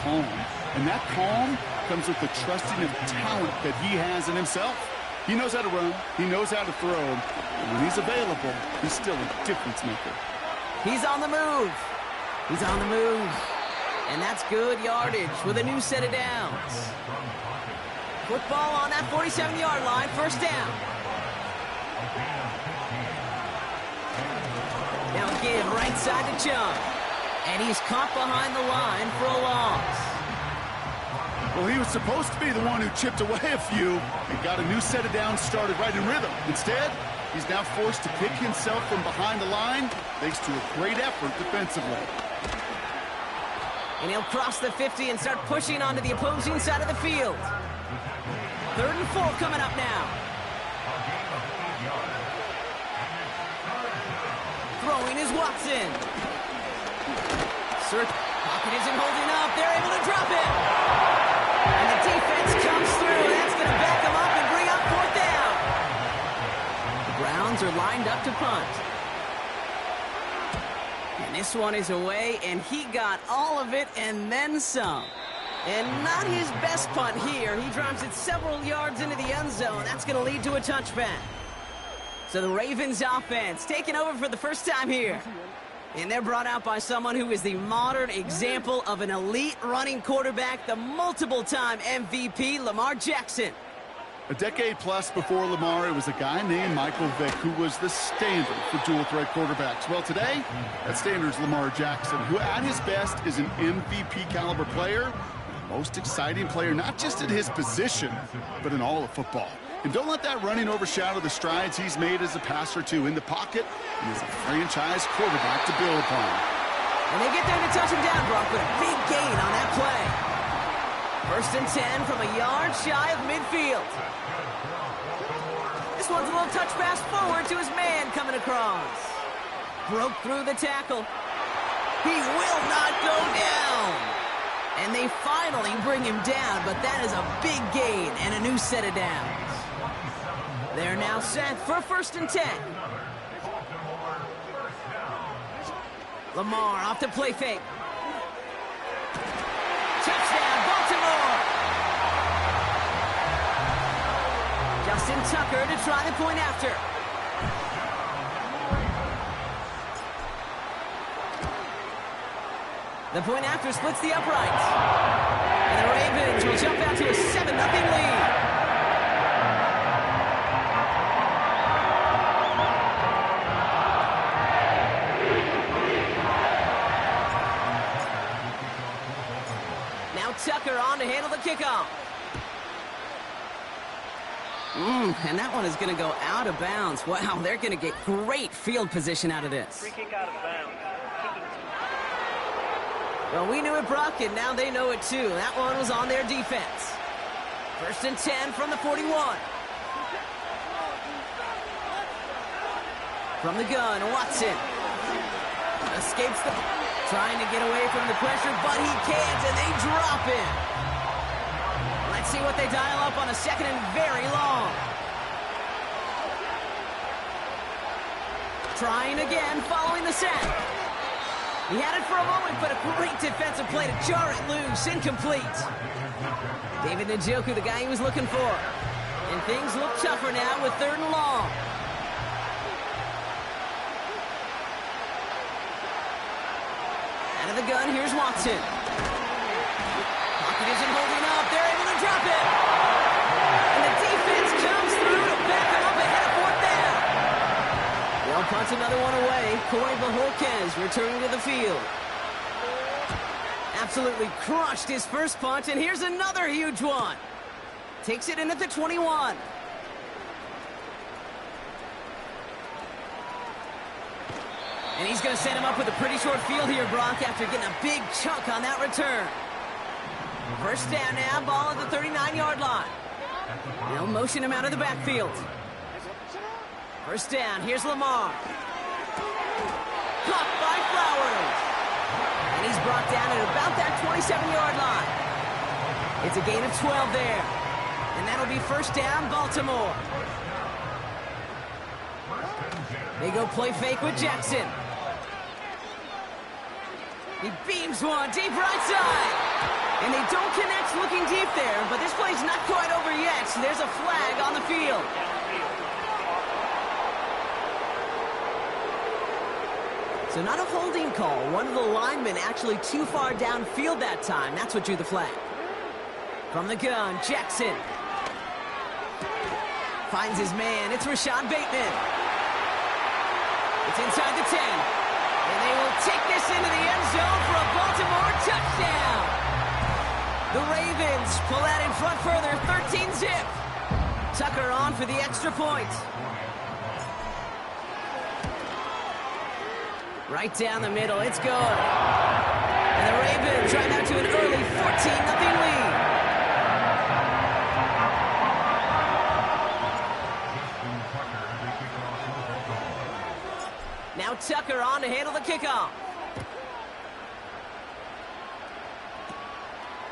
calm. And that calm comes with the trusting of talent that he has in himself. He knows how to run. He knows how to throw. And when he's available, he's still a difference maker. He's on the move. He's on the move. And that's good yardage with a new set of downs. Football on that 47-yard line, first down. Now again, right side to Chung. And he's caught behind the line for a loss. Well, he was supposed to be the one who chipped away a few and got a new set of downs started right in rhythm. Instead, he's now forced to pick himself from behind the line thanks to a great effort defensively. And he'll cross the 50 and start pushing onto the opposing side of the field. 3rd and 4 coming up now. Throwing is Watson. Pocket isn't holding up. They're able to drop it. And the defense comes through. That's going to back them up and bring up 4th down. The Browns are lined up to punt. And this one is away, and he got all of it and then some. And not his best punt here. He drops it several yards into the end zone. That's going to lead to a touchback. So the Ravens offense taking over for the first time here. And they're brought out by someone who is the modern example of an elite running quarterback, the multiple-time MVP, Lamar Jackson. A decade plus before Lamar, it was a guy named Michael Vick who was the standard for dual-threat quarterbacks. Well, today, that standard is Lamar Jackson, who at his best is an MVP-caliber player, the most exciting player, not just at his position, but in all of football. And don't let that running overshadow the strides he's made as a passer, too, in the pocket and as a franchise quarterback to build upon. And they get there to touch him down, Brock, with a big gain on that play. 1st and 10 from a yard shy of midfield. This one's a little touch pass forward to his man coming across. Broke through the tackle. He will not go down. And they finally bring him down, but that is a big gain and a new set of downs. They're now set for 1st and 10. Lamar off to play fake. Touchdown, Baltimore! Justin Tucker to try the point after. The point after splits the uprights. And the Ravens will jump out to a 7-0 lead. Tucker on to handle the kickoff. And that one is going to go out of bounds. Wow, they're going to get great field position out of this. Free kick out of bounds. Well, we knew it, Brock, and now they know it too. That one was on their defense. 1st and 10 from the 41. From the gun, Watson. Escapes the... Trying to get away from the pressure, but he can't, and they drop it. Let's see what they dial up on a 2nd and very long. Trying again, following the sack. He had it for a moment, but a great defensive play to jar it loose, incomplete. David Njoku, the guy he was looking for. And things look tougher now with 3rd and long. Out of the gun, here's Watson. Pocket isn't holding up. They're able to drop it. And the defense comes through to back them up ahead of 4th down. They'll punt another one away. Corey Bajorquez returning to the field. Absolutely crushed his first punt, and here's another huge one. Takes it in at the 21. And he's going to set him up with a pretty short field here, Brock, after getting a big chunk on that return. 1st down now, ball at the 39-yard line. They'll motion him out of the backfield. 1st down, here's Lamar. Caught by Flowers. And he's brought down at about that 27-yard line. It's a gain of 12 there. And that'll be 1st down, Baltimore. They go play fake with Jackson. He beams one deep right side. safe there, but this play's not quite over yet. There's a flag on the field. So not a holding call. One of the linemen actually too far downfield that time. That's what drew the flag. From the gun, Jackson finds his man. It's Rashad Bateman. It's inside the 10. And they will take this into the end zone for a Baltimore touchdown. The Ravens pull that in front further, 13-zip. Tucker on for the extra point. Right down the middle, it's good. And the Ravens drive out to an early 14-0 lead. Now Tucker on to handle the kickoff.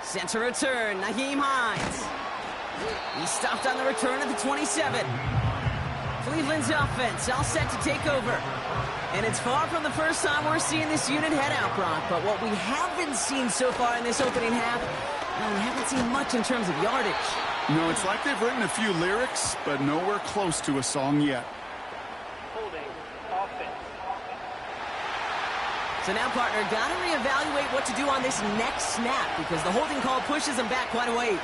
Center return, Nyheim Hines. He stopped on the return at the 27. Cleveland's offense all set to take over. And it's far from the first time we're seeing this unit head out, Brock. But what we haven't seen so far in this opening half, well, we haven't seen much in terms of yardage. No, it's like they've written a few lyrics, but nowhere close to a song yet. Holding offense. So now, partner, got to reevaluate what to do on this next snap because the holding call pushes them back quite a ways.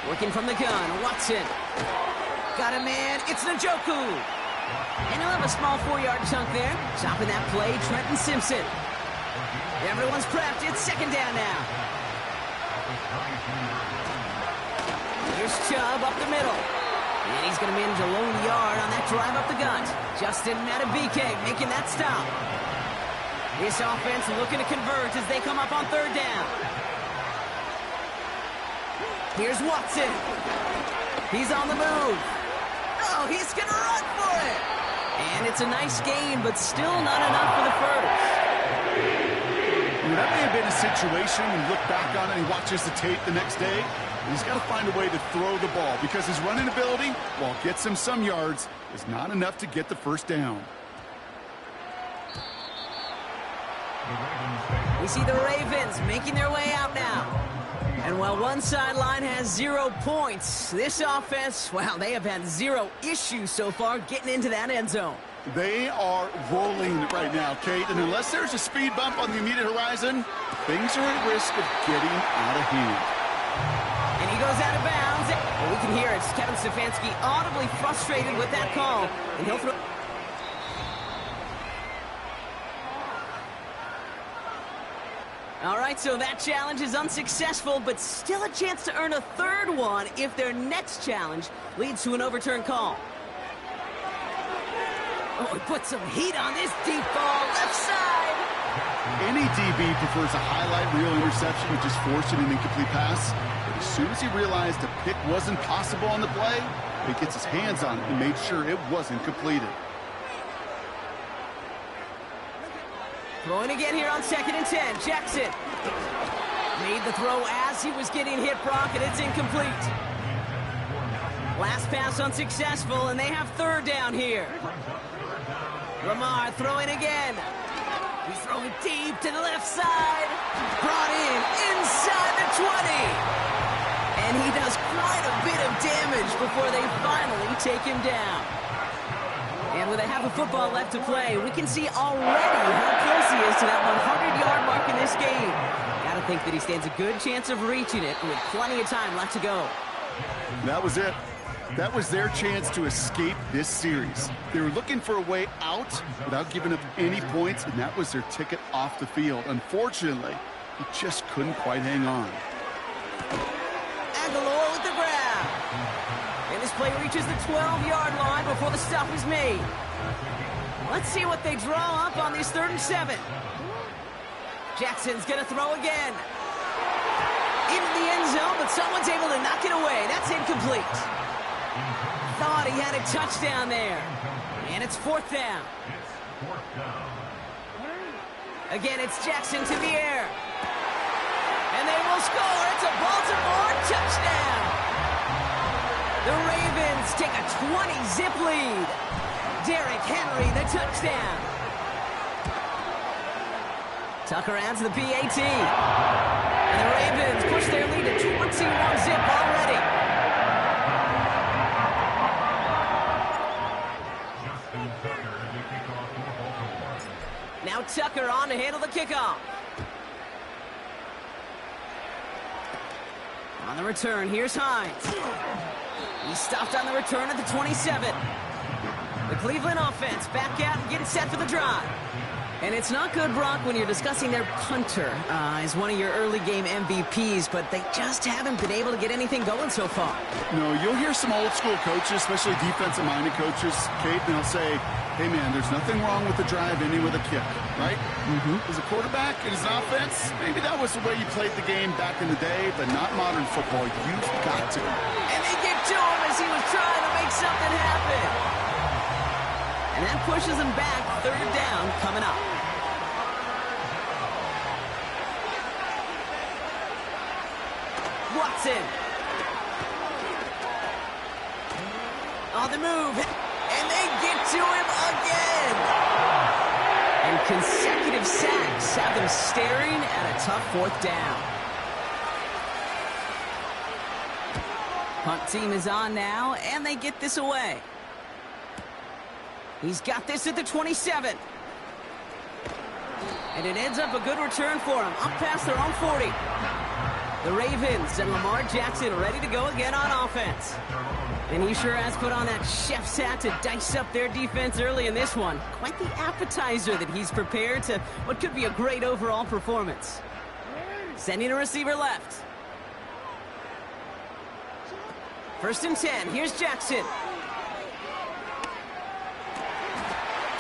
Working from the gun, Watson. Got a man, it's Njoku. And he'll have a small 4-yard chunk there. Stopping that play, Trenton Simpson. Everyone's prepped, it's second down now. Here's Chubb up the middle. And he's going to manage a lone yard on that drive up the gut. Justin Matabike making that stop. This offense looking to convert as they come up on third down. Here's Watson. He's on the move. Oh, he's going to run for it. And it's a nice gain, but still not enough for the first. That may have been a situation when you look back on it and he watches the tape the next day. He's got to find a way to throw the ball because his running ability, while it gets him some yards, is not enough to get the first down. We see the Ravens making their way out now. And while one sideline has 0 points, this offense, well, they have had 0 issues so far getting into that end zone. They are rolling right now, Kate, and unless there's a speed bump on the immediate horizon, things are at risk of getting out of hand. And he goes out of bounds. Well, we can hear it. Kevin Stefanski audibly frustrated with that call. And he'll throw... All right, so that challenge is unsuccessful, but still a chance to earn a third one if their next challenge leads to an overturned call. Oh, he put some heat on this deep ball, left side. Any DB prefers a highlight reel interception and just forcing an incomplete pass. But as soon as he realized a pick wasn't possible on the play, he gets his hands on it and made sure it wasn't completed. Throwing again here on 2nd and 10. Jackson made the throw as he was getting hit, Brock, and it's incomplete. Last pass unsuccessful, and they have third down here. Lamar throwing again. He's throwing deep to the left side. Brought in inside the 20. And he does quite a bit of damage before they finally take him down. And with a half of football left to play, we can see already how close he is to that 100-yard mark in this game. Got to think that he stands a good chance of reaching it with plenty of time left to go. That was it. That was their chance to escape this series. They were looking for a way out without giving up any points, and that was their ticket off the field. Unfortunately, he just couldn't quite hang on. Aguilar with the grab. And this play reaches the 12-yard line before the stop is made. Let's see what they draw up on this 3rd and 7. Jackson's going to throw again. Into the end zone, but someone's able to knock it away. That's incomplete. Thought he had a touchdown there. And it's 4th down. Again, it's Jackson to the air. And they will score. It's a Baltimore touchdown. The Ravens take a 20-zip lead. Derrick Henry, the touchdown. Tucker adds the PAT. And the Ravens push their lead to 21-zip already. Now Tucker on to handle the kickoff. On the return, here's Hines. He stopped on the return at the 27. The Cleveland offense back out and getting set for the drive. And it's not good, Brock, when you're discussing their punter as one of your early game MVPs, but they just haven't been able to get anything going so far. No, you'll hear some old school coaches, especially defensive-minded coaches, Kate, and they'll say, hey, man, there's nothing wrong with the drive ending with a kick, right? As a quarterback and as an offense, maybe that was the way you played the game back in the day, but not modern football. You've got to. And they get to him as he was trying to make something happen. And that pushes him back. Third down coming up. Watson. On the move. And they get to him again. And consecutive sacks have them staring at a tough fourth down. Punt team is on now, and they get this away. He's got this at the 27. And it ends up a good return for him, up past their own 40. The Ravens and Lamar Jackson ready to go again on offense. And he sure has put on that chef's hat to dice up their defense early in this one. Quite the appetizer that he's prepared to what could be a great overall performance. Sending a receiver left. First and 10, here's Jackson.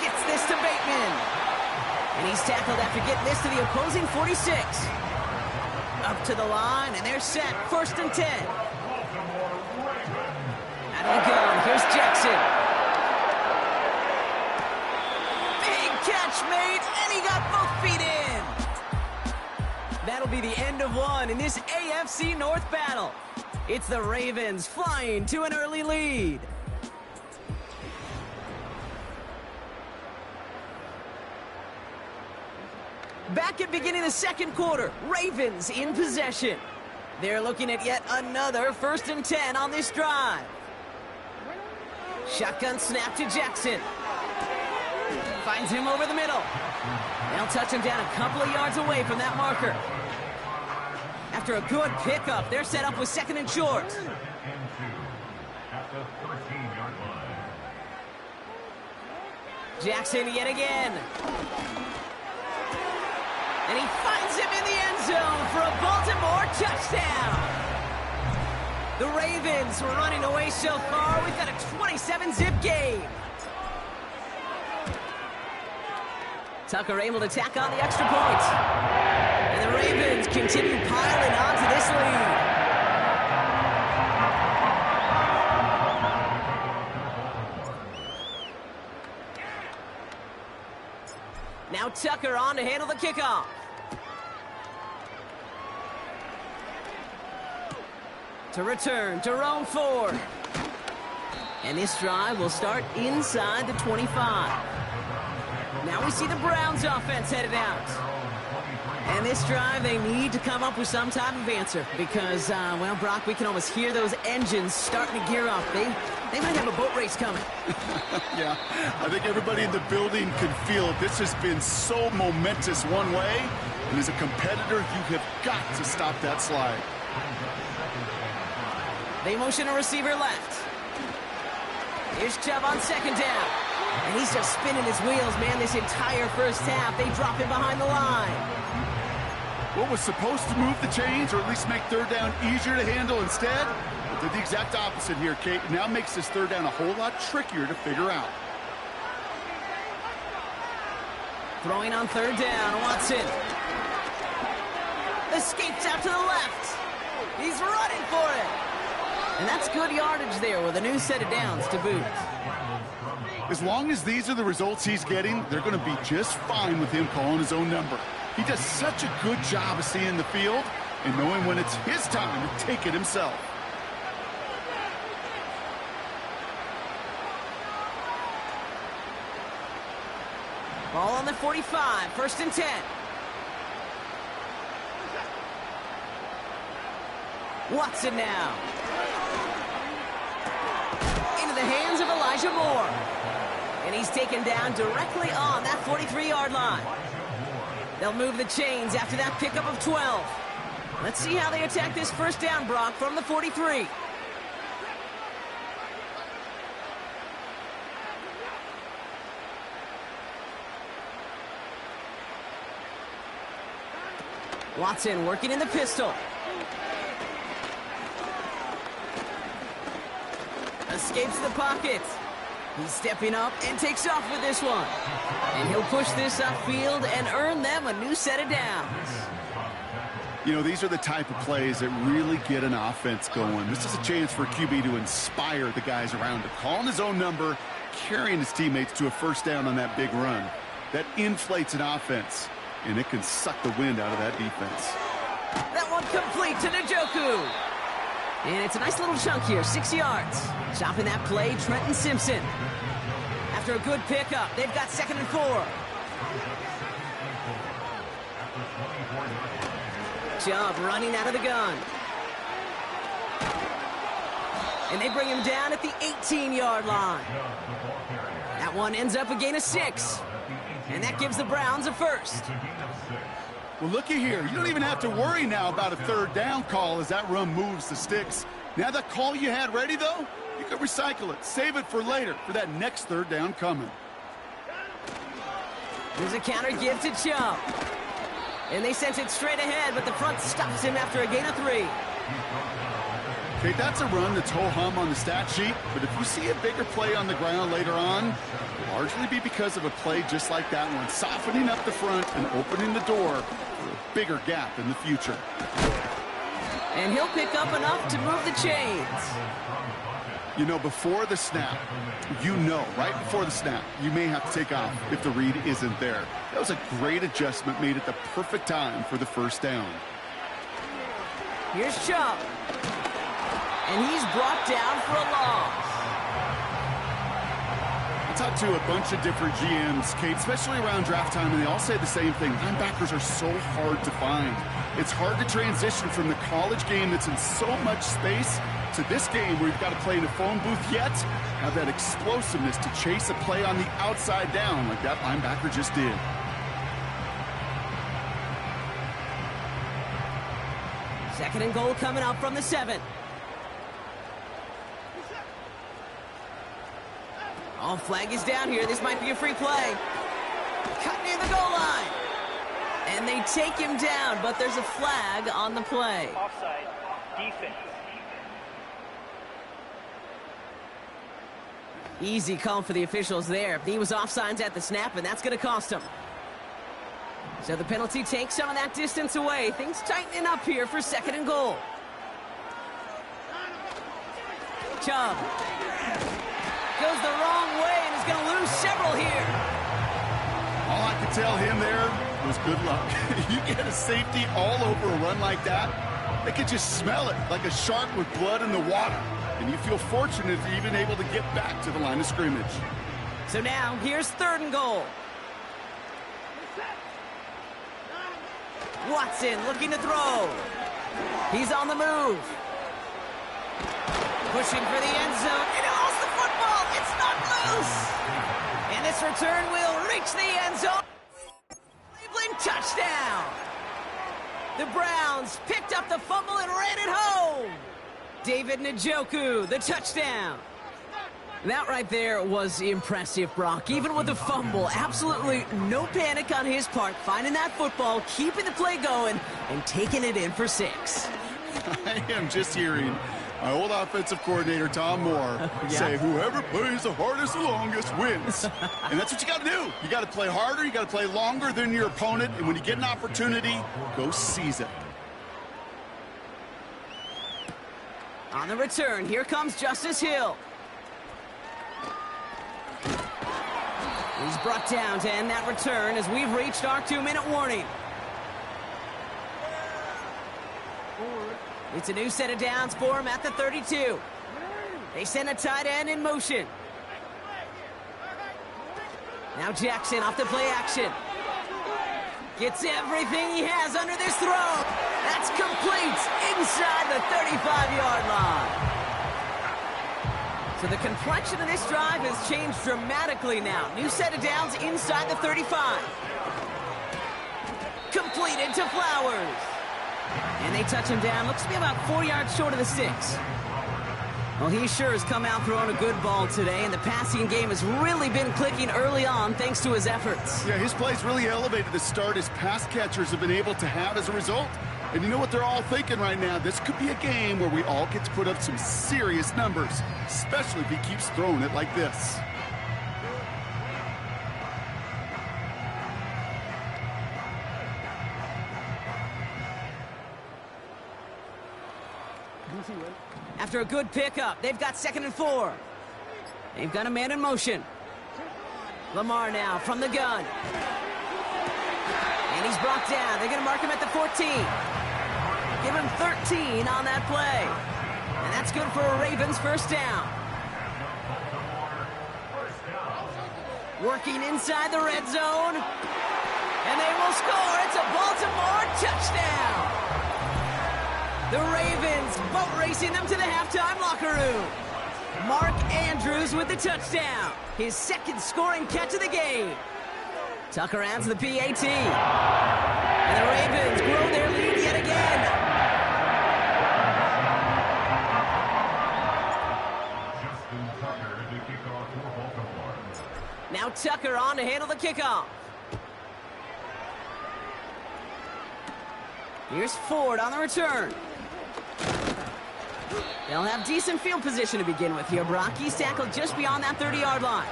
Gets this to Bateman. And he's tackled after getting this to the opposing 46. Up to the line, and they're set. First and 10. Out of the gun, here's Jackson. Big catch made, and he got both feet in. That'll be the end of one in this AFC North battle. It's the Ravens flying to an early lead. Back at beginning of the second quarter, Ravens in possession. They're looking at yet another first and 10 on this drive. Shotgun snap to Jackson. Finds him over the middle. They'll touch him down a couple of yards away from that marker. After a good pickup, they're set up with second and short. Jackson yet again. And he finds him in the end zone for a Baltimore touchdown. The Ravens were running away so far. We've got a 27-zip game. Tucker able to tack on the extra point. And the Ravens continue piling on to this lead. Now Tucker on to handle the kickoff. To return, Jerome Ford. And this drive will start inside the 25. Now we see the Browns offense headed out. And this drive, they need to come up with some type of answer because, well, Brock, we can almost hear those engines starting to gear up. They might have a boat race coming. Yeah, I think everybody in the building can feel it. This has been so momentous one way, and as a competitor, you have got to stop that slide. They motion a receiver left. Here's Chubb on second down. And he's just spinning his wheels, man, this entire first half. They drop him behind the line. What was supposed to move the chains, or at least make third down easier to handle instead, did the exact opposite here, Kate. Now makes this third down a whole lot trickier to figure out. Throwing on third down, Watson. Escapes out to the left. He's running for it. And that's good yardage there with a new set of downs to boot. As long as these are the results he's getting, they're going to be just fine with him calling his own number. He does such a good job of seeing the field and knowing when it's his time to take it himself. Ball on the 45, first and 10. Watson now. Into the hands of Elijah Moore. And he's taken down directly on that 43-yard line. They'll move the chains after that pickup of 12. Let's see how they attack this first down, Brock, from the 43. Watson working in the pistol. Escapes the pocket. He's stepping up and takes off with this one. And he'll push this upfield and earn them a new set of downs. You know, these are the type of plays that really get an offense going. This is a chance for QB to inspire the guys around him. Calling his own number, carrying his teammates to a first down on that big run. That inflates an offense, and it can suck the wind out of that defense. That one complete to Njoku. And it's a nice little chunk here, 6 yards. Chopping that play, Trenton Simpson. After a good pickup, they've got 2nd and 4. Chubb running out of the gun. And they bring him down at the 18-yard line. That one ends up a gain of 6. And that gives the Browns a first. Well, looky here. You don't even have to worry now about a third down call as that run moves the sticks. Now that call you had ready, though, you can recycle it. Save it for later for that next third down coming. There's a counter give to Chubb. And they sent it straight ahead, but the front stops him after a gain of 3. Okay, that's a run that's ho-hum on the stat sheet, but if you see a bigger play on the ground later on, it'll largely be because of a play just like that one, softening up the front and opening the door for a bigger gap in the future. And he'll pick up enough to move the chains. You know, before the snap, right before the snap, you may have to take off if the read isn't there. That was a great adjustment made at the perfect time for the first down. Here's Chubb. And he's brought down for a loss. I talked to a bunch of different GMs, Kate, especially around draft time, and they all say the same thing. Linebackers are so hard to find. It's hard to transition from the college game that's in so much space to this game where you've got to play in a phone booth yet have that explosiveness to chase a play on the outside down like that linebacker just did. Second and goal coming up from the 7. Oh, flag is down here. This might be a free play. Cut near the goal line. And they take him down, but there's a flag on the play. Offside. Defense. Easy call for the officials there. He was offsides at the snap, and that's going to cost him. So the penalty takes some of that distance away. Things tightening up here for 2nd and goal. Chubb goes the wrong way and is going to lose several here. All I could tell him there was good luck. You get a safety all over a run like that, they could just smell it like a shark with blood in the water. And you feel fortunate to even able to get back to the line of scrimmage. So now, here's 3rd and goal. Watson looking to throw. He's on the move. Pushing for the end zone, and he lost the football. It's not loose. And this return will reach the end zone. Cleveland touchdown. The Browns picked up the fumble and ran it home. David Njoku, the touchdown. That right there was impressive, Brock. Even with the fumble, absolutely no panic on his part. Finding that football, keeping the play going, and taking it in for 6. I am just hearing my old offensive coordinator, Tom Moore, say whoever plays the hardest and longest wins. And that's what you got to do. You got to play harder. You got to play longer than your opponent. And when you get an opportunity, go seize it. On the return, here comes Justice Hill. He's brought down to end that return as we've reached our 2-minute warning. It's a new set of downs for him at the 32. They send a tight end in motion. Now Jackson off the play action. Gets everything he has under this throw. That's complete inside the 35-yard line. So the complexion of this drive has changed dramatically now. New set of downs inside the 35. Completed to Flowers. And they touch him down. Looks to be about 4 yards short of the 6. Well, he sure has come out throwing a good ball today, and the passing game has really been clicking early on thanks to his efforts. Yeah, his play's really elevated the start his pass catchers have been able to have as a result. And you know what they're all thinking right now? This could be a game where we all get to put up some serious numbers, especially if he keeps throwing it like this. After a good pickup, they've got 2nd and 4. They've got a man in motion. Lamar now from the gun. And he's brought down. They're going to mark him at the 14. Give him 13 on that play. And that's good for a Ravens first down. Working inside the red zone. And they will score. It's a Baltimore touchdown. The Ravens boat racing them to the halftime locker room. Mark Andrews with the touchdown. His 2nd scoring catch of the game. Tucker adds the PAT. And the Ravens grow their lead yet again. Now Tucker on to handle the kickoff. Here's Ford on the return. They'll have decent field position to begin with here, Brock. He's tackled just beyond that 30-yard line.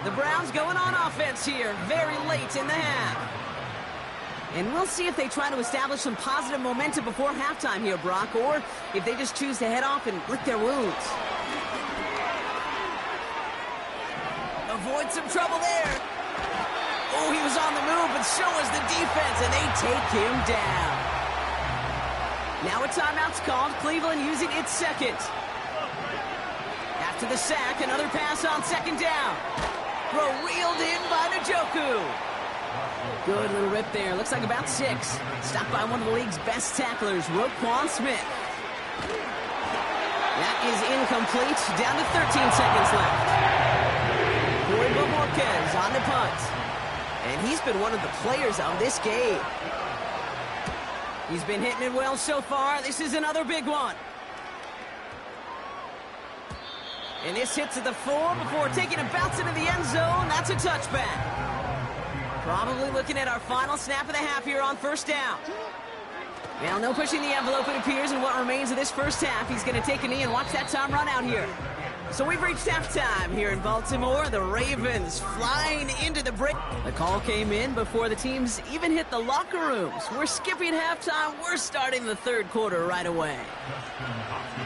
The Browns going on offense here very late in the half. And we'll see if they try to establish some positive momentum before halftime here, Brock, or if they just choose to head off and lick their wounds. Avoid some trouble there. Oh, he was on the move, but so was the defense, and they take him down. Now a timeout's called. Cleveland using its 2nd. After the sack, another pass on 2nd down. Throw reeled in by Njoku. Good little rip there. Looks like about 6. Stopped by one of the league's best tacklers, Roquan Smith. That is incomplete. Down to 13 seconds left. Corey Marquez on the punt. And he's been one of the players of this game. He's been hitting it well so far. This is another big one. And this hits at the 4 before taking a bounce into the end zone. That's a touchback. Probably looking at our final snap of the half here on first down. Well, no pushing the envelope, it appears, in what remains of this first half. He's going to take a knee and watch that time run out here. So we've reached halftime here in Baltimore. The Ravens flying into the break. The call came in before the teams even hit the locker rooms. We're skipping halftime. We're starting the 3rd quarter right away.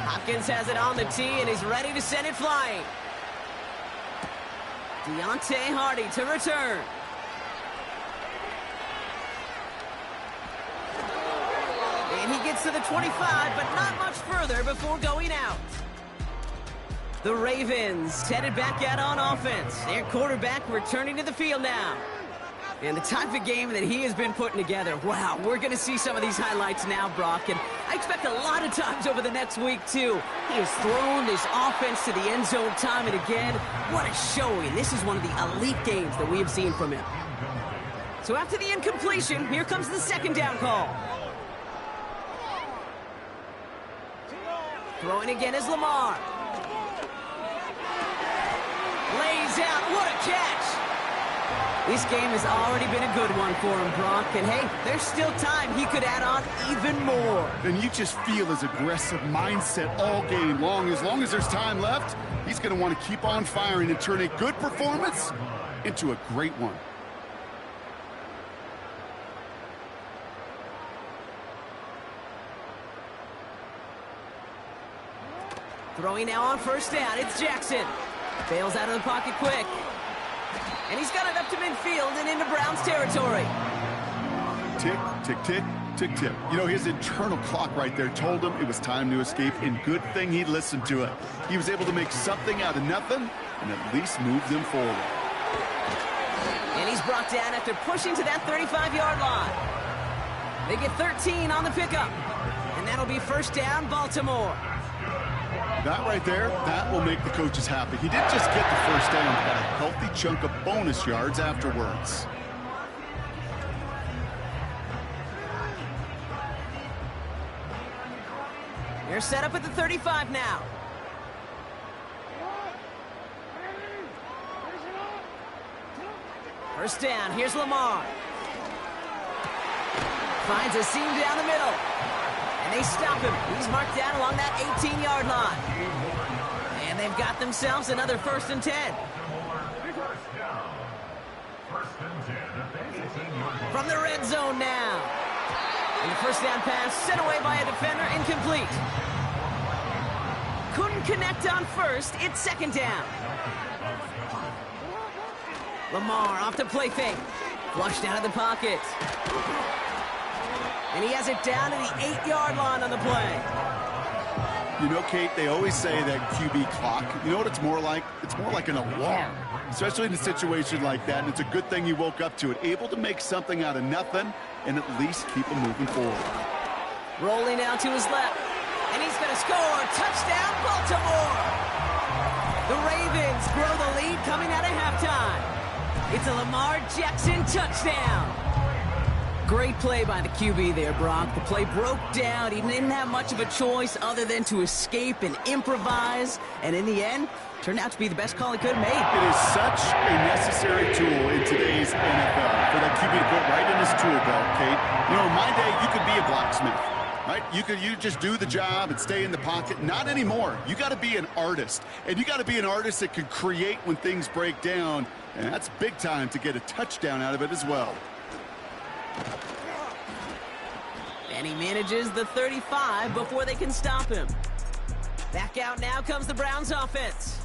Hopkins has it on the tee and is ready to send it flying. Deontay Hardy to return. And he gets to the 25, but not much further before going out. The Ravens headed back out on offense. Their quarterback returning to the field now. And the type of game that he has been putting together, wow, we're going to see some of these highlights now, Brock. And I expect a lot of times over the next week, too. He has thrown this offense to the end zone time and again. What a showing. This is one of the elite games that we have seen from him. So after the incompletion, here comes the 2nd down call. Throwing again is Lamar. Lays out. What a catch. This game has already been a good one for him, Brock. And, hey, there's still time. He could add on even more. And you just feel his aggressive mindset all game long. As long as there's time left, he's going to want to keep on firing and turn a good performance into a great one. Throwing now on first down. It's Jackson. Bails out of the pocket quick. And he's got it up to midfield and into Browns territory. Tick, tick, tick, tick, tick. You know, his internal clock right there told him it was time to escape, and good thing he listened to it. He was able to make something out of nothing and at least move them forward. And he's brought down after pushing to that 35-yard line. They get 13 on the pickup. And that'll be first down, Baltimore. That right there, that will make the coaches happy. He didn't just get the first down, but got a healthy chunk of bonus yards afterwards. They're set up at the 35 now. First down, here's Lamar. Finds a seam down the middle. And they stop him. He's marked down along that 18-yard line. And they've got themselves another 1st and 10. From the red zone now. And the first down pass sent away by a defender, incomplete. Couldn't connect on first. It's second down. Lamar off the play fake. Flushed out of the pocket. And he has it down to the 8-yard line on the play. You know, Kate, they always say that QB clock, you know what it's more like? It's more like an alarm, especially in a situation like that. And it's a good thing you woke up to it, able to make something out of nothing and at least keep them moving forward. Rolling out to his left. And he's going to score. Touchdown, Baltimore. The Ravens grow the lead coming out of halftime. It's a Lamar Jackson touchdown. Great play by the QB there, Brock. The play broke down. He didn't have much of a choice other than to escape and improvise. And in the end, turned out to be the best call he could have made. It is such a necessary tool in today's NFL for that QB to put right in his tool belt, Kate. You know, in my day, you could be a blacksmith, right? You just do the job and stay in the pocket. Not anymore. You got to be an artist. And you got to be an artist that can create when things break down. And that's big time to get a touchdown out of it as well. And he manages the 35 before they can stop him. Back out now comes the Browns offense.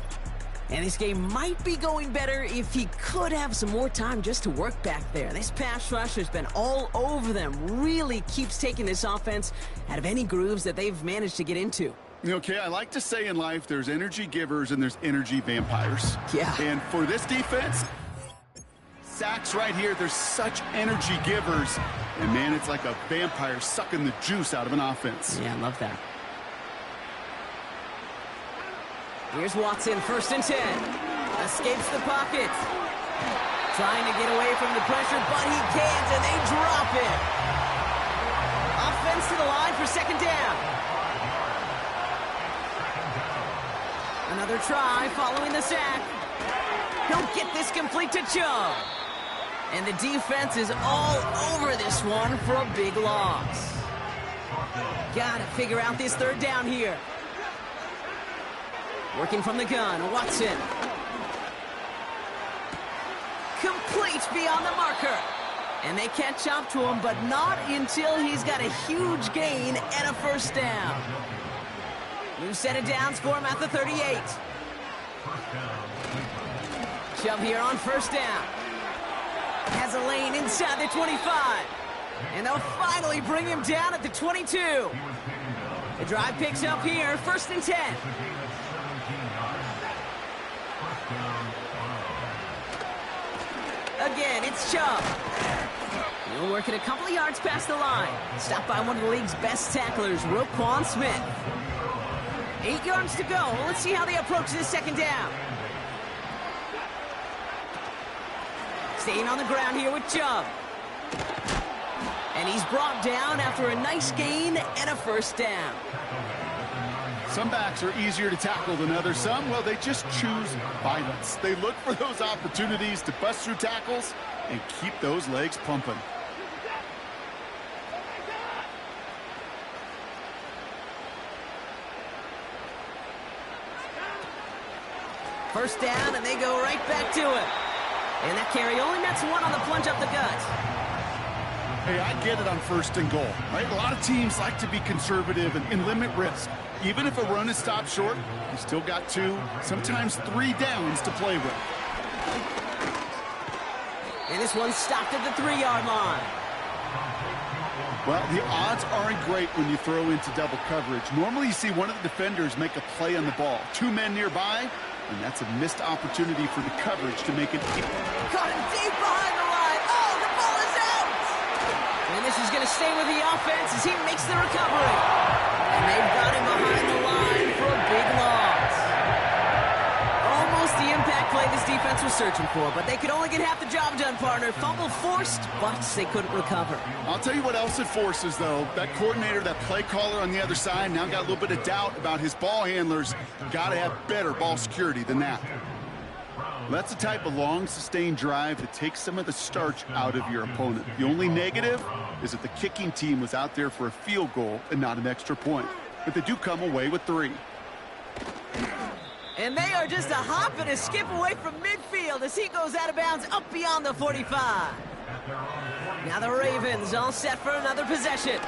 And this game might be going better if he could have some more time just to work back there. This pass rush has been all over them. Really keeps taking this offense out of any grooves that they've managed to get into. Okay, I like to say in life there's energy givers and there's energy vampires. Yeah. And for this defense, sacks right here, there's such energy givers. And, man, it's like a vampire sucking the juice out of an offense. Yeah, I love that. Here's Watson, 1st and 10. Escapes the pocket. Trying to get away from the pressure, but he can't, and they drop it. Offense to the line for second down. Another try following the sack. He'll get this complete to Chubb. And the defense is all over this one for a big loss. Gotta figure out this third down here. Working from the gun, Watson. Complete beyond the marker. And they catch up to him, but not until he's got a huge gain and a first down. New set of downs for him at the 38. Chubb here on first down. Has a lane inside the 25. And they'll finally bring him down at the 22. The drive picks up here, 1st and 10. Again, it's Chubb. He'll work it a couple of yards past the line. Stopped by one of the league's best tacklers, Roquan Smith. 8 yards to go. Let's see how they approach this second down. Staying on the ground here with Chubb. And he's brought down after a nice gain and a first down. Some backs are easier to tackle than others. Some, well, they just choose violence. They look for those opportunities to bust through tackles and keep those legs pumping. First down, and they go right back to it. And that carry only nets one on the plunge up the gut. Hey, I get it on 1st and goal, right? A lot of teams like to be conservative and limit risk. Even if a run is stopped short, you still got 2, sometimes 3 downs to play with. And this one's stopped at the 3-yard line. Well, the odds aren't great when you throw into double coverage. Normally you see one of the defenders make a play on the ball. 2 men nearby, and that's a missed opportunity for the coverage to make it. Caught him deep behind the And this is going to stay with the offense as he makes the recovery. And they've got him behind the line for a big loss. Almost the impact play this defense was searching for, but they could only get half the job done, partner. Fumble forced, but they couldn't recover. I'll tell you what else it forces, though. That coordinator, that play caller on the other side, now got a little bit of doubt about his ball handlers. Got to have better ball security than that. That's the type of long, sustained drive that takes some of the starch out of your opponent. The only negative is that the kicking team was out there for a field goal and not an extra point. But they do come away with 3. And they are just a hop and a skip away from midfield as he goes out of bounds up beyond the 45. Now the Ravens all set for another possession.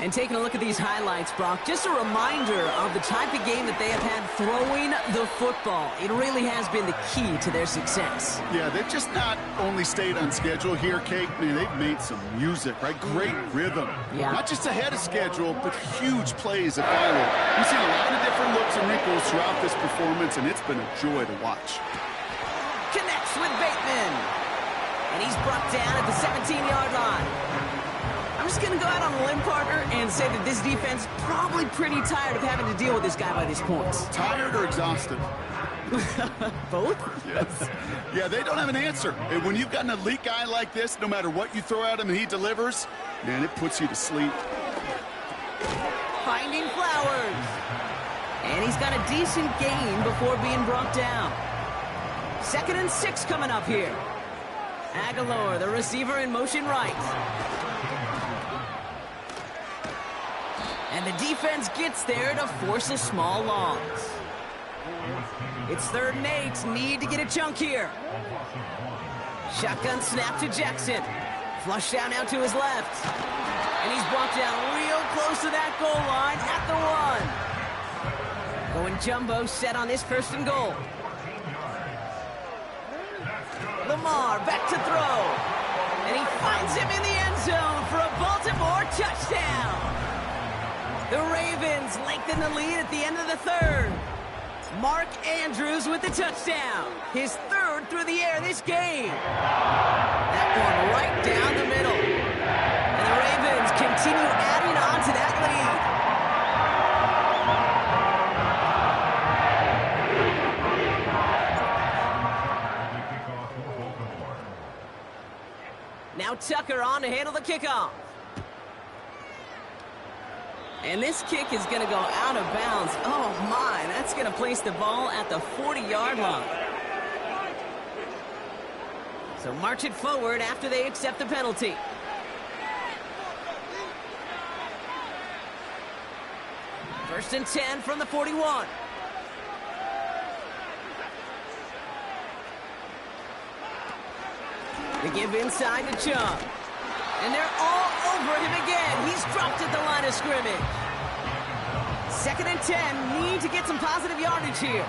And taking a look at these highlights, Brock, just a reminder of the type of game that they have had throwing the football. It really has been the key to their success. Yeah, they've just not only stayed on schedule here, Kate. Man, they've made some music, right? Great rhythm. Yeah. Not just ahead of schedule, but huge plays that follow. We've seen a lot of different looks and wrinkles throughout this performance, and it's been a joy to watch. Connects with Bateman. And he's brought down at the 17-yard line. I'm just going to go out on a limb, partner, and say that this defense is probably pretty tired of having to deal with this guy by this point. Tired or exhausted? Both? Yes. Yeah, they don't have an answer. And when you've got an elite guy like this, no matter what you throw at him and he delivers, man, it puts you to sleep. Finding Flowers. And he's got a decent gain before being brought down. 2nd and 6 coming up here. Aguilar, the receiver, in motion right. And the defense gets there to force a small loss. It's 3rd and 8. Need to get a chunk here. Shotgun snap to Jackson. Flush down now to his left. And he's brought down real close to that goal line at the 1. Going jumbo set on this 1st and goal. Lamar back to throw. And he finds him in the end zone for a Baltimore touchdown. The Ravens lengthen the lead at the end of the 3rd. Mark Andrews with the touchdown. His 3rd through the air this game. That one right down the middle. And the Ravens continue adding on to that lead. Now Tucker on to handle the kickoff. And this kick is going to go out of bounds. Oh, my. That's going to place the ball at the 40-yard line. So march it forward after they accept the penalty. First and 10 from the 41. They give inside to Chubb. And they're all over him again. He's dropped at the line of scrimmage. 2nd and 10. Need to get some positive yardage here.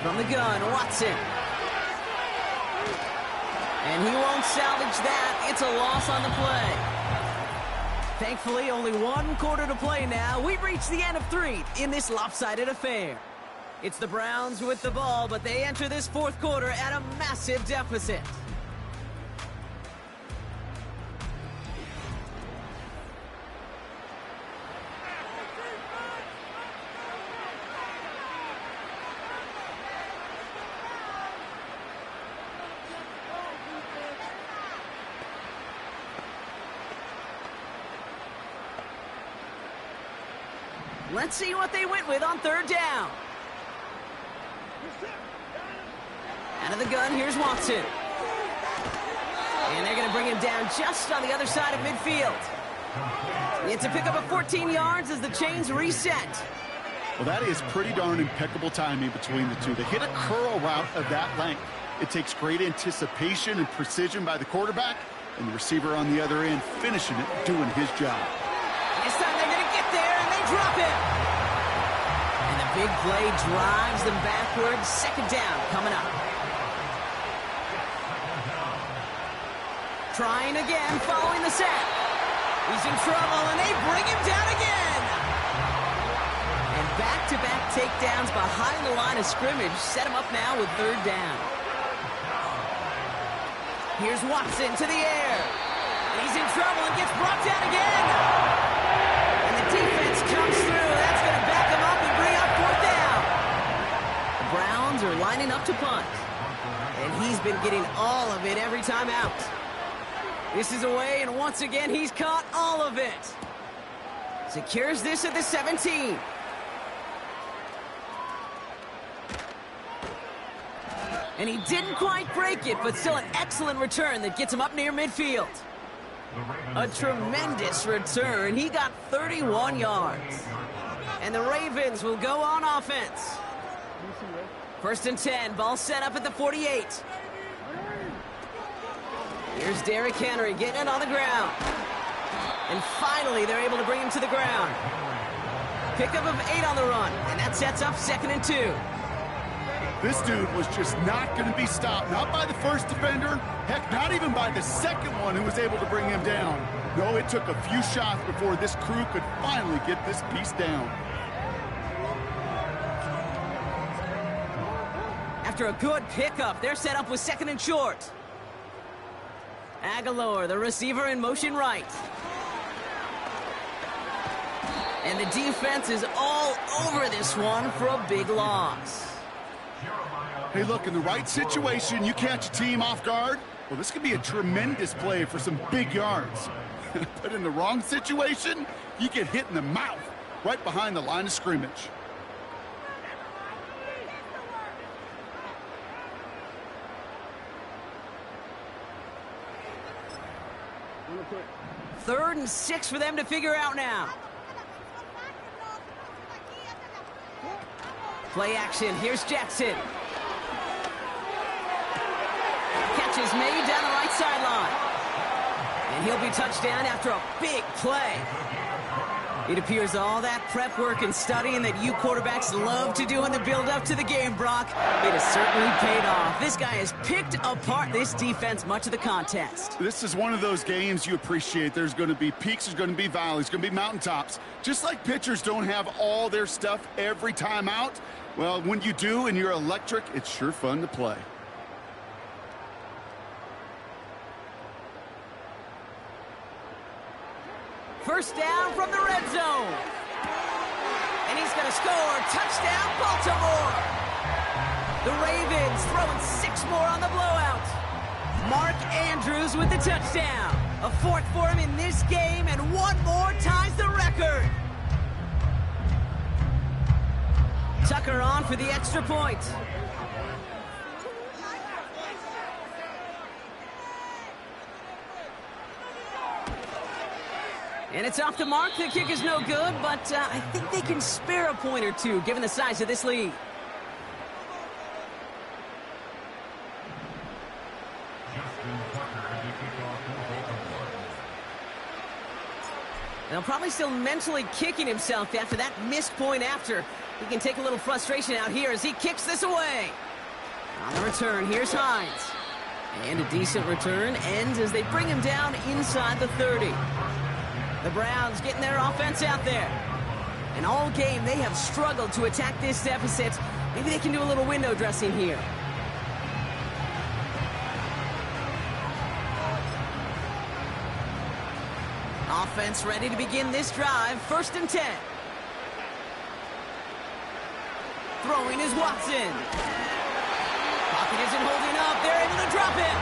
From the gun, Watson. And he won't salvage that. It's a loss on the play. Thankfully, only 1 quarter to play now. We've reached the end of 3 in this lopsided affair. It's the Browns with the ball, but they enter this 4th quarter at a massive deficit. Let's see what they went with on 3rd down. Out of the gun, here's Watson. And they're going to bring him down just on the other side of midfield. It's a pickup of 14 yards as the chains reset. Well, that is pretty darn impeccable timing between the two. To hit a curl route of that length, it takes great anticipation and precision by the quarterback, and the receiver on the other end finishing it, doing his job. This time they're going to get there, and they drop it. And the big play drives them backwards. 2nd down coming up. Trying again, following the sack. He's in trouble, and they bring him down again. And back-to-back takedowns behind the line of scrimmage set him up now with 3rd down. Here's Watson to the air. And he's in trouble and gets brought down again. And the defense comes through. That's going to back him up and bring up 4th down. The Browns are lining up to punt. And he's been getting all of it every time out. This is away, and once again, he's caught all of it. Secures this at the 17. And he didn't quite break it, but still an excellent return that gets him up near midfield. A tremendous return. He got 31 yards. And the Ravens will go on offense. 1st and 10, ball set up at the 48. Here's Derrick Henry getting it on the ground. And finally, they're able to bring him to the ground. Pickup of 8 on the run, and that sets up 2nd and 2. This dude was just not going to be stopped. Not by the first defender. Heck, not even by the second one who was able to bring him down. No, it took a few shots before this crew could finally get this piece down. After a good pickup, they're set up with 2nd and short. Aguilar, the receiver, in motion right. And the defense is all over this one for a big loss. Hey, look, in the right situation, you catch a team off guard. Well, this could be a tremendous play for some big yards. But in the wrong situation, you get hit in the mouth right behind the line of scrimmage. Third and 6 for them to figure out now. Play action. Here's Jackson. Catch is made down the right sideline. And he'll be touchdown after a big play. It appears all that prep work and studying that you quarterbacks love to do in the build-up to the game, Brock, it has certainly paid off. This guy has picked apart this defense much of the contest. This is one of those games you appreciate. There's going to be peaks, there's going to be valleys, there's going to be mountaintops. Just like pitchers don't have all their stuff every time out, well, when you do and you're electric, it's sure fun to play. First down from the red zone. And he's going to score. Touchdown, Baltimore. The Ravens throwing 6 more on the blowout. Mark Andrews with the touchdown. A 4th for him in this game, and 1 more ties the record. Tucker on for the extra point. And it's off the mark. The kick is no good, but I think they can spare a point or two, given the size of this lead. They'll probably still mentally kicking himself after that missed point after. He can take a little frustration out here as he kicks this away. On the return, here's Hines. And a decent return ends as they bring him down inside the 30. The Browns getting their offense out there. And all game, they have struggled to attack this deficit. Maybe they can do a little window dressing here. Offense ready to begin this drive. 1st and 10. Throwing is Watson. Pocket isn't holding up. They're able to drop him.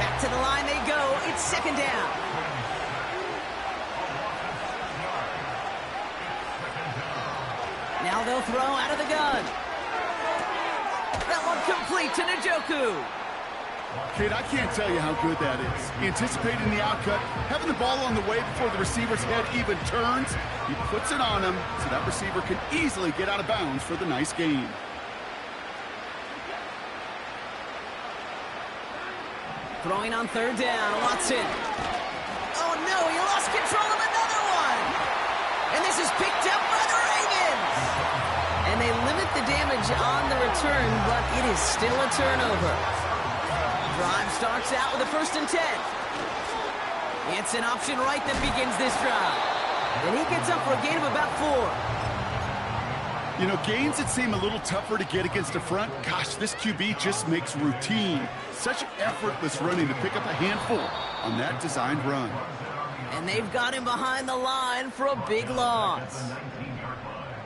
Back to the line they go. It's 2nd down. Now they'll throw out of the gun. That one complete to Njoku. Kate, I can't tell you how good that is. Anticipating the outcut, having the ball on the way before the receiver's head even turns. He puts it on him so that receiver can easily get out of bounds for the nice gain. Throwing on 3rd down, Watson. Oh no, he lost control of another one. And this is picked up by the Ravens. And they limit the damage on the return, but it is still a turnover. Drive starts out with a 1st and 10. It's an option right that begins this drive. And he gets up for a gain of about 4. You know, gains that seem a little tougher to get against the front, gosh, this QB just makes routine such effortless running to pick up a handful on that designed run. And they've got him behind the line for a big loss.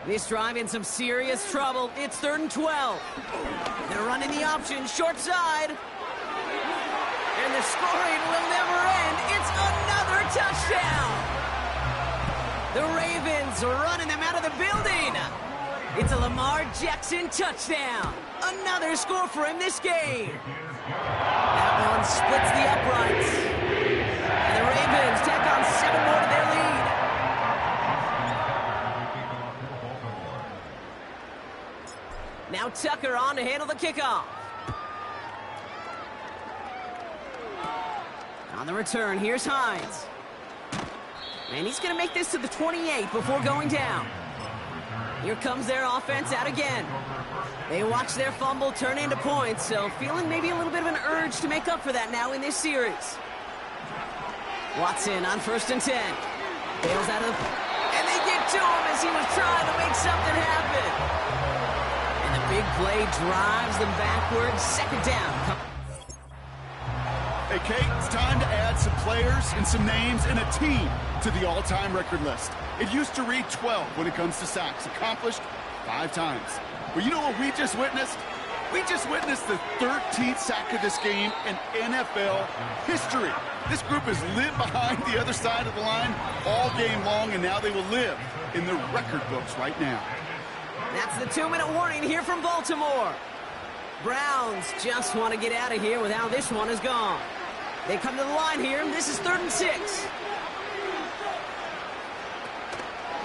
This drive in some serious trouble. It's 3rd and 12. They're running the option, short side. And the scoring will never end. It's another touchdown. The Ravens are running them out of the building. It's a Lamar Jackson touchdown. Another score for him this game. That one splits the uprights. And the Ravens tack on 7 more to their lead. Now Tucker on to handle the kickoff. On the return, here's Hines. And he's going to make this to the 28 before going down. Here comes their offense out again. They watch their fumble turn into points, so feeling maybe a little bit of an urge to make up for that now in this series. Watson on 1st and 10. Bails out of the... And they get to him as he was trying to make something happen. And the big play drives them backwards. 2nd down. Hey, Kate, it's time to add some players and some names and a team to the all-time record list. It used to read 12 when it comes to sacks, accomplished 5 times. But you know what we just witnessed? We just witnessed the 13th sack of this game in NFL history. This group has lived behind the other side of the line all game long, and now they will live in the record books right now. That's the 2-minute warning here from Baltimore. Browns just want to get out of here with how this one is gone. They come to the line here, and this is 3rd and 6.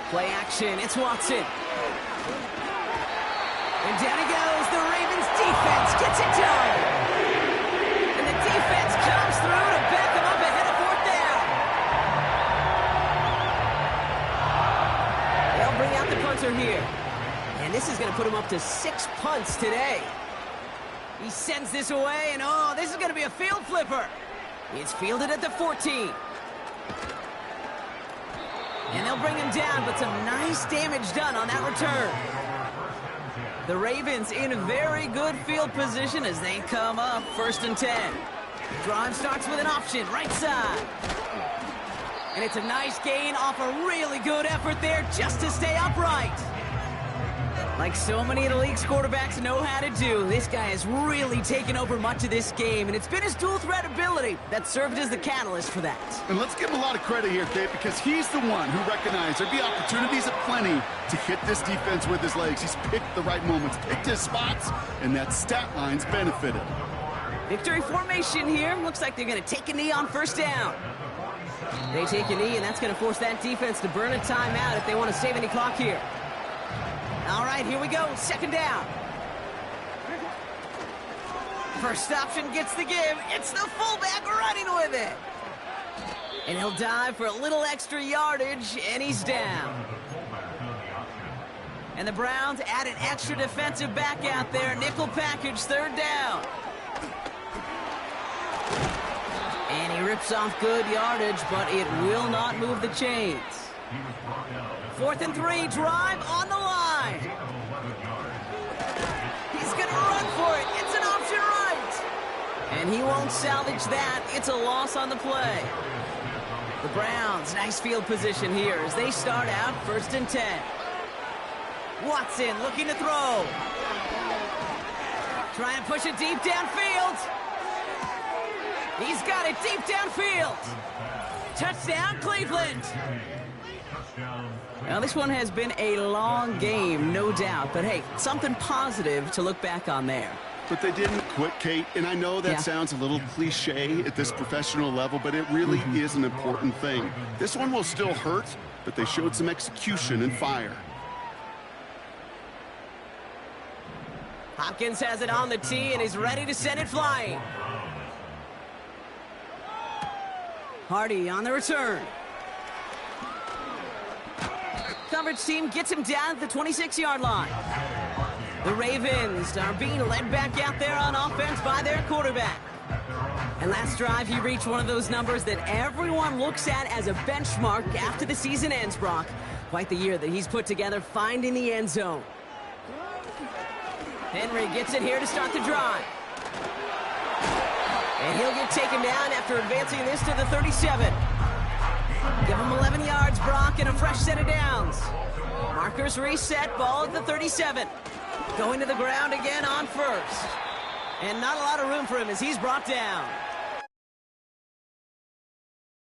Play action, it's Watson. And down he goes, the Ravens defense gets it done. And the defense comes through to back them up ahead of 4th down. They'll bring out the punter here. And this is going to put him up to 6 punts today. He sends this away, and oh, this is going to be a field flipper. It's fielded at the 14. And they'll bring him down, but some nice damage done on that return. The Ravens in very good field position as they come up 1st and 10. Drive starts with an option, right side. And it's a nice gain off a really good effort there just to stay upright. Like so many of the league's quarterbacks know how to do, this guy has really taken over much of this game, and it's been his dual threat ability that served as the catalyst for that. And let's give him a lot of credit here, Kate, because he's the one who recognized there'd be opportunities aplenty to hit this defense with his legs. He's picked the right moments, picked his spots, and that stat line's benefited. Victory formation here. Looks like they're going to take a knee on 1st down. They take a knee, and that's going to force that defense to burn a timeout if they want to save any clock here. All right, here we go. 2nd down. First option gets the give. It's the fullback running with it. And he'll dive for a little extra yardage, and he's down. And the Browns add an extra defensive back out there. Nickel package, 3rd down. And he rips off good yardage, but it will not move the chains. 4th and 3, drive on the line. He's going to run for it. It's an option right. And he won't salvage that. It's a loss on the play. The Browns, nice field position here as they start out 1st and 10. Watson looking to throw. Trying to push it deep downfield. He's got it deep downfield. Touchdown, Cleveland. Now, this one has been a long game, no doubt. But, hey, something positive to look back on there. But they didn't quit, Kate. And I know that sounds a little cliche at this professional level, but it really is an important thing. This one will still hurt, but they showed some execution and fire. Hopkins has it on the tee, and he's ready to send it flying. Hardy on the return. Coverage team gets him down at the 26-yard line. The Ravens are being led back out there on offense by their quarterback. And last drive, he reached one of those numbers that everyone looks at as a benchmark after the season ends, Brock. Quite the year that he's put together, finding the end zone. Henry gets it here to start the drive. And he'll get taken down after advancing this to the 37. Give him 11 yards, Brock, and a fresh set of downs. Markers reset, ball at the 37. Going to the ground again on first. And not a lot of room for him as he's brought down.